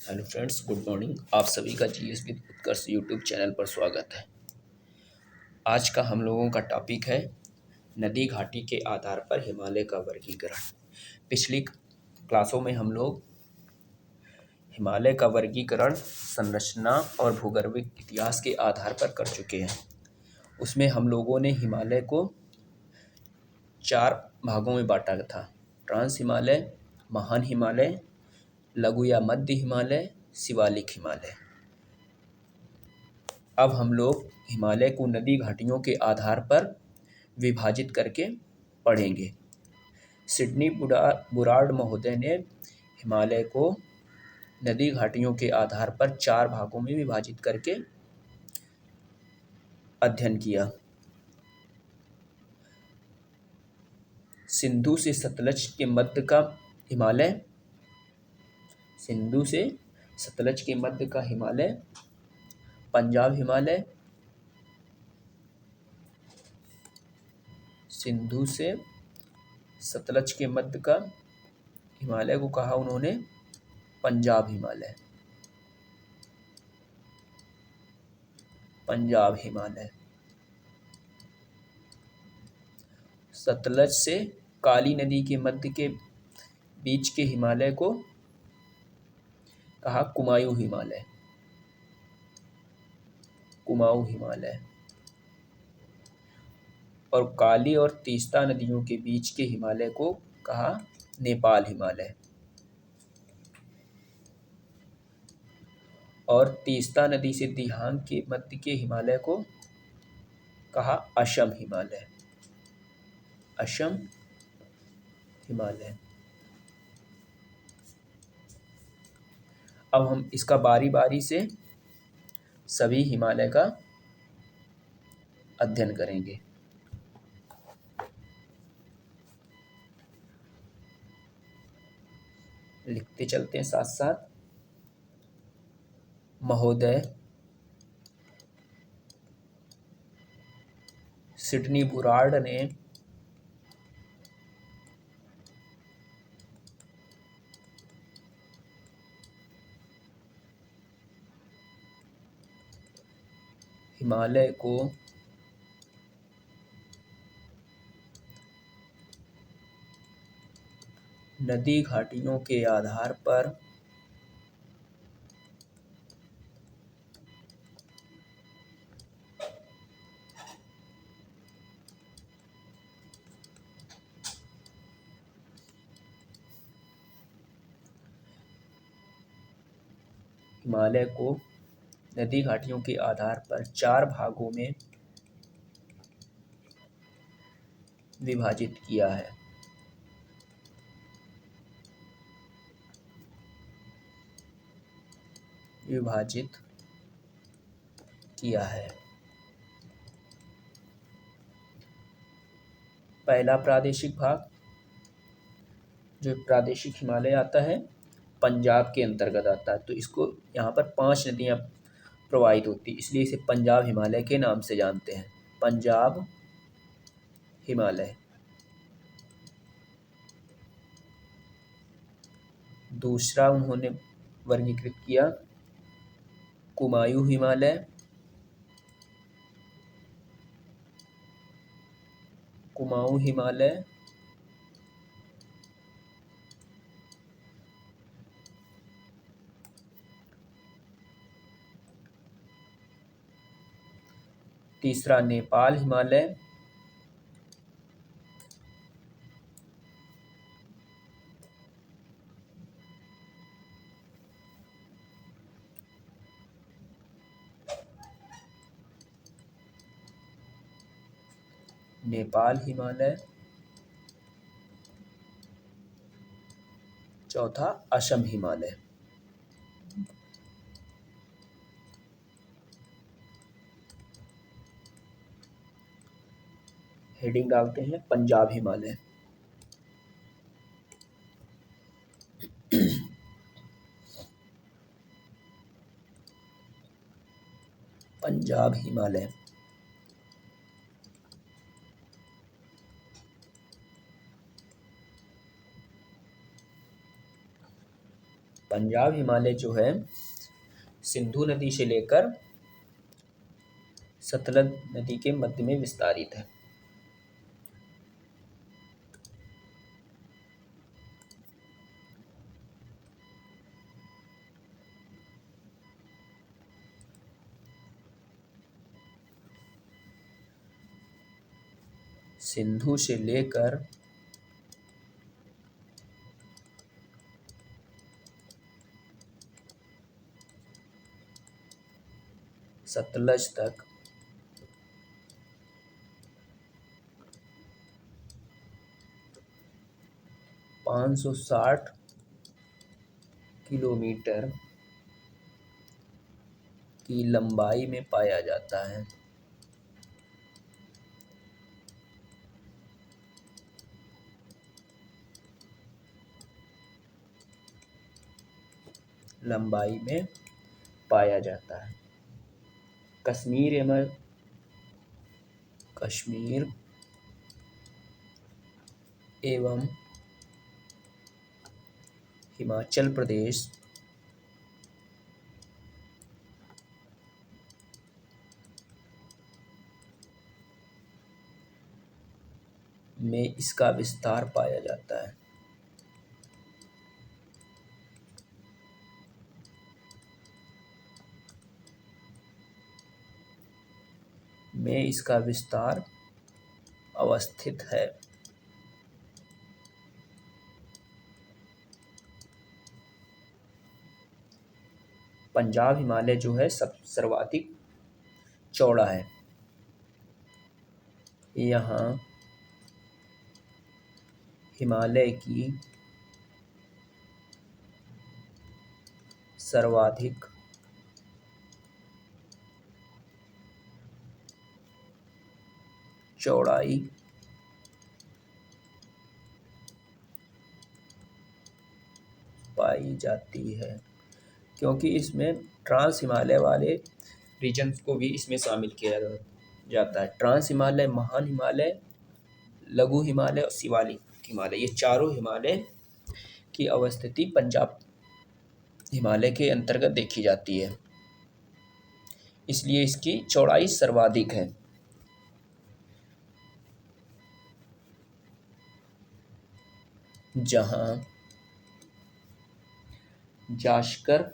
Hello friends, good morning. आप सभी का GS with Utkarsh YouTube channel पर स्वागत है। आज का हम लोगों का टॉपिक है नदी घाटी के आधार पर हिमालय का वर्गीकरण। पिछली क्लासों में हम लोग हिमालय का वर्गीकरण संरचना और भूगर्भिक इतिहास के आधार पर कर चुके हैं। उसमें हम लोगों ने हिमालय को 4 भागों में बांटा था: ट्रांस हिमालय, महान हिमालय, लघु या मध्य हिमालय, शिवालिक हिमालय। अब हम लोग हिमालय को नदी घाटियों के आधार पर विभाजित करके पढ़ेंगे। सिडनी बुराड़ महोदय ने हिमालय को नदी घाटियों के आधार पर 4 भागों में विभाजित करके अध्ययन किया। सिंधु से सतलज के मध्य का हिमालय, सिंधु से सतलज के मध्य का हिमालय, पंजाब हिमालय, सिंधु से सतलज के मध्य का हिमालय को कहा उन्होंने पंजाब हिमालय, पंजाब हिमालय। सतलज से काली नदी के मध्य के बीच के हिमालय को कहा कुमायूं हिमालय, कुमाऊं हिमालय। और काली और तीस्ता नदियों के बीच के हिमालय को कहा नेपाल हिमालय। और तीस्ता नदी से दिहांग के मध्य के हिमालय को कहा असम हिमालय, असम हिमालय। अब हम इसका बारी बारी से सभी हिमालय का अध्ययन करेंगे। लिखते चलते हैं साथ साथ। महोदय सिडनी बुराड़ ने हिमालय को नदी घाटियों के आधार पर हिमालय को नदी घाटियों के आधार पर 4 भागों में विभाजित किया है। विभाजित किया है। पहला प्रादेशिक भाग, जो प्रादेशिक हिमालय आता है, पंजाब के अंतर्गत आता है। तो इसको यहाँ पर 5 नदियाँ प्रवाहित होती, इसलिए इसे पंजाब हिमालय के नाम से जानते हैं। पंजाब हिमालय। दूसरा उन्होंने वर्गीकृत किया कुमायूं हिमालय, कुमाऊं हिमालय। तीसरा नेपाल हिमालय, नेपाल हिमालय। चौथा असम हिमालय। हेडिंग डालते हैं पंजाब हिमालय। पंजाब हिमालय। पंजाब हिमालय जो है सिंधु नदी से लेकर सतलज नदी के मध्य में विस्तारित है। सिंधु से लेकर सतलज तक 560 किलोमीटर की लंबाई में पाया जाता है। लंबाई में पाया जाता है। कश्मीर एवं हिमाचल प्रदेश में इसका विस्तार पाया जाता है। में इसका विस्तार अवस्थित है। पंजाब हिमालय जो है सर्वाधिक चौड़ा है। यहाँ हिमालय की सर्वाधिक चौड़ाई पाई जाती है, क्योंकि इसमें ट्रांस हिमालय वाले रीजन्स को भी इसमें शामिल किया जाता है। ट्रांस हिमालय, महान हिमालय, लघु हिमालय और शिवालिक हिमालय, ये चारों हिमालय की अवस्थिति पंजाब हिमालय के अंतर्गत देखी जाती है, इसलिए इसकी चौड़ाई सर्वाधिक है। जहाँ जास्कर,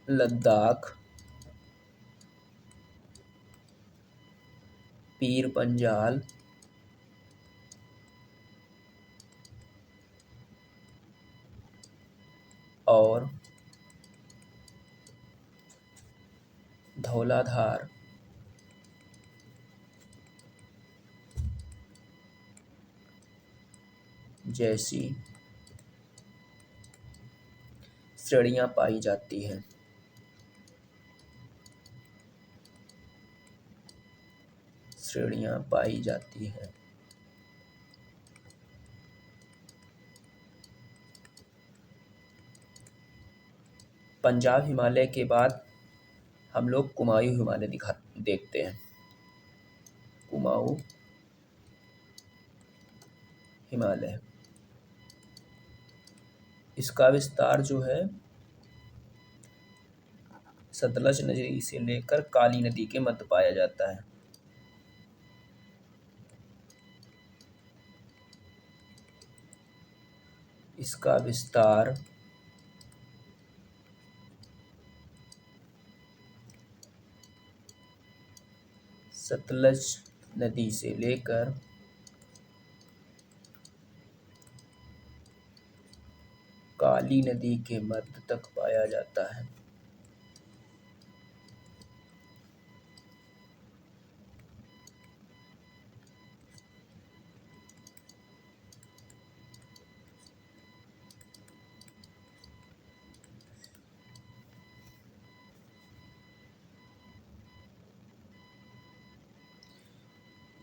लद्दाख, पीर पंजाल, और धौलाधार जैसी श्रेणियां पाई जाती हैं। पंजाब हिमालय के बाद हम लोग कुमायूं हिमालय देखते हैं। कुमाऊं हिमालय, इसका विस्तार जो है सतलज नदी से लेकर काली नदी के मध्य पाया जाता है। इसका विस्तार सतलज नदी से लेकर काली नदी के मध्य तक पाया जाता है।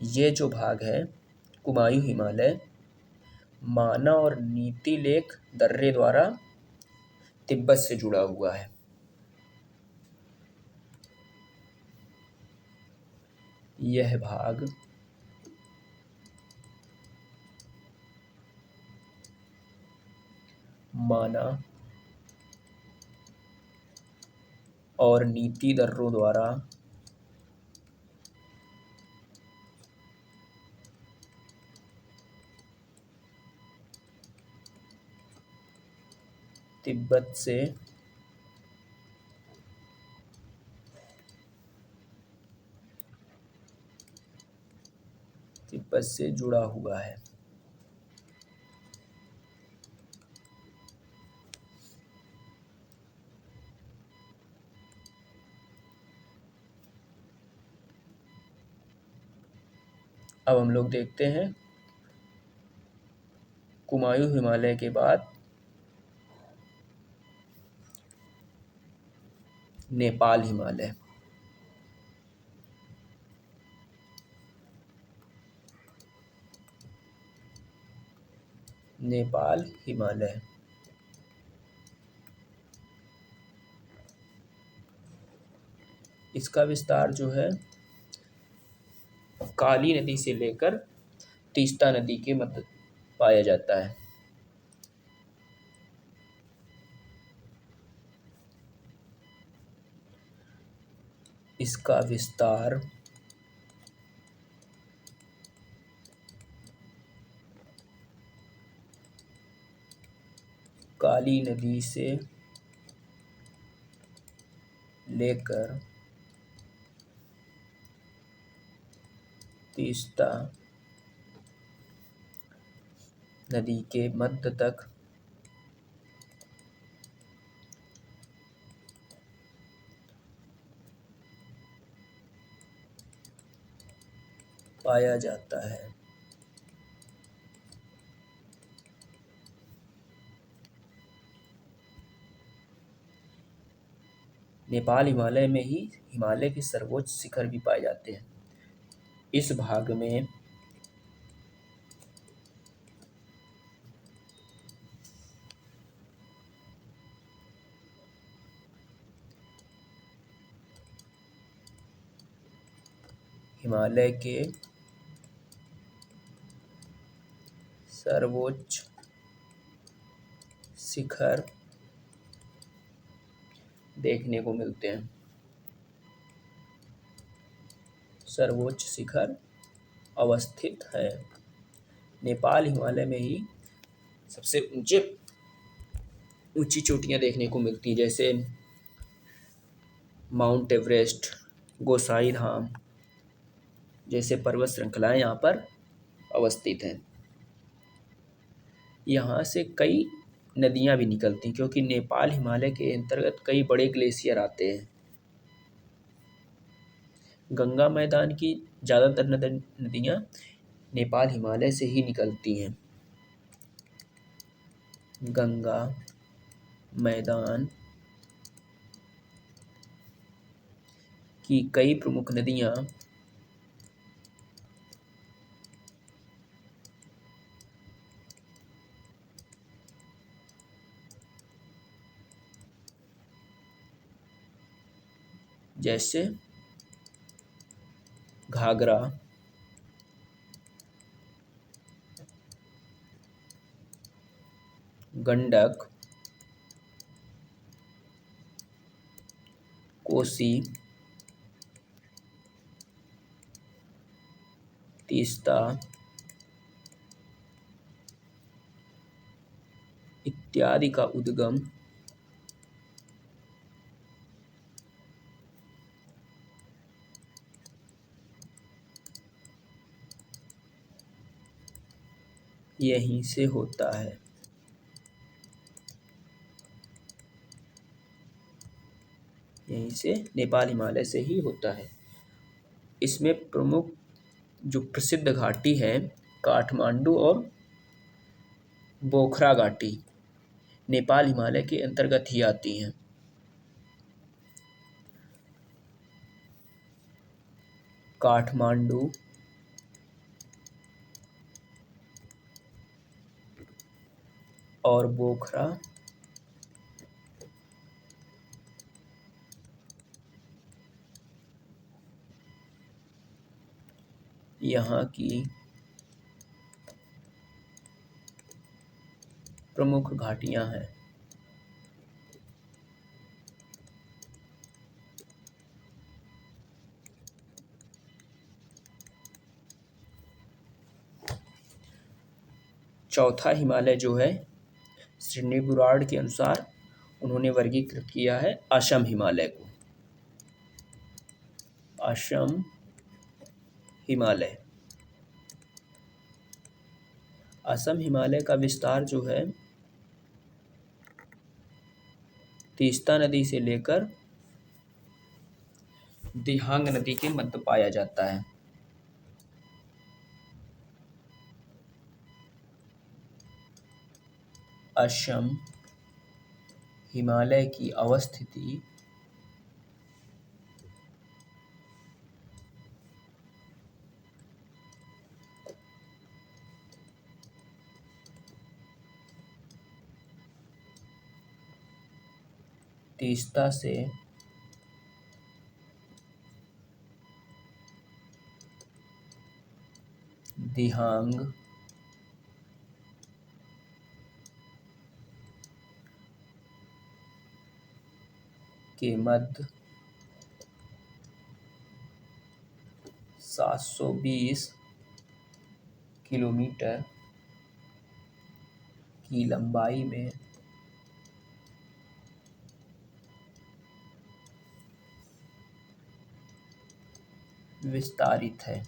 ये जो भाग है कुमायूं हिमालय, माना और नीति लेक दर्रे द्वारा तिब्बत से जुड़ा हुआ है। यह भाग माना और नीति दरों द्वारा तिब्बत से जुड़ा हुआ है। अब हम लोग देखते हैं कुमायूं हिमालय के बाद नेपाल हिमालय। नेपाल हिमालय इसका विस्तार जो है काली नदी से लेकर तीस्ता नदी के मध्य पाया जाता है। इसका विस्तार काली नदी से लेकर तीस्ता नदी के मध्य तक पाया जाता है। नेपाल हिमालय में ही हिमालय के सर्वोच्च शिखर भी पाए जाते हैं। इस भाग में हिमालय के सर्वोच्च शिखर देखने को मिलते हैं। सर्वोच्च शिखर अवस्थित है। नेपाल हिमालय में ही सबसे ऊंची चोटियां देखने को मिलती हैं, जैसे माउंट एवरेस्ट, गोसाई धाम जैसे पर्वत श्रृंखलाएं यहाँ पर अवस्थित हैं। यहाँ से कई नदियाँ भी निकलती हैं, क्योंकि नेपाल हिमालय के अंतर्गत कई बड़े ग्लेशियर आते हैं। गंगा मैदान की ज़्यादातर नदियाँ नेपाल हिमालय से ही निकलती हैं। गंगा मैदान की कई प्रमुख नदियाँ जैसे घाघरा, गंडक, कोसी, तीस्ता इत्यादि का उद्गम यहीं से होता है। यहीं से नेपाल हिमालय से ही होता है। इसमें प्रमुख जो प्रसिद्ध घाटी है काठमांडू और बोखरा घाटी नेपाल हिमालय के अंतर्गत ही आती हैं। काठमांडू और बोखरा यहाँ की प्रमुख घाटियाँ हैं। चौथा हिमालय जो है, सिडनी बुराड़ के अनुसार उन्होंने वर्गीकृत किया है असम हिमालय को। असम हिमालय। असम हिमालय का विस्तार जो है तीस्ता नदी से लेकर दिहांग नदी के मध्य पाया जाता है। असम हिमालय की अवस्थिति तीस्ता से दिहांग के मध्य 720 किलोमीटर की लंबाई में विस्तारित है।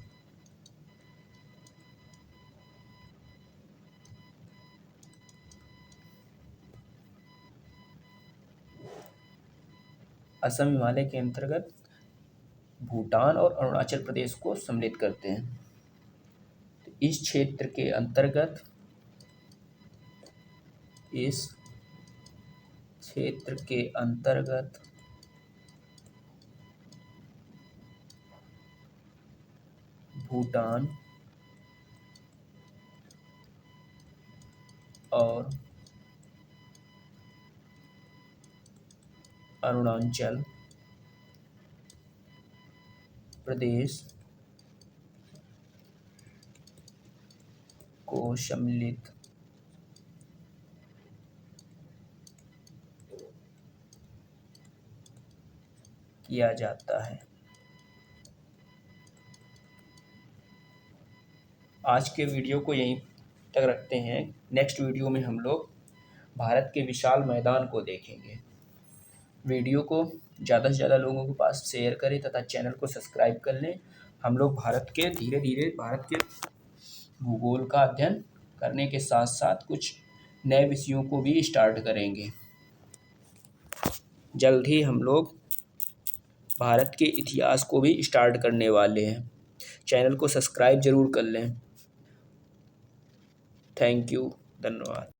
असम हिमालय के अंतर्गत भूटान और अरुणाचल प्रदेश को सम्मिलित करते हैं। तो इस क्षेत्र के अंतर्गत भूटान और अरुणाचल प्रदेश को सम्मिलित किया जाता है। आज के वीडियो को यहीं तक रखते हैं। नेक्स्ट वीडियो में हम लोग भारत के विशाल मैदान को देखेंगे। वीडियो को ज़्यादा से ज़्यादा लोगों के पास शेयर करें तथा चैनल को सब्सक्राइब कर लें। हम लोग धीरे धीरे भारत के भूगोल का अध्ययन करने के साथ साथ कुछ नए विषयों को भी स्टार्ट करेंगे। जल्द ही हम लोग भारत के इतिहास को भी स्टार्ट करने वाले हैं। चैनल को सब्सक्राइब जरूर कर लें। थैंक यू, धन्यवाद।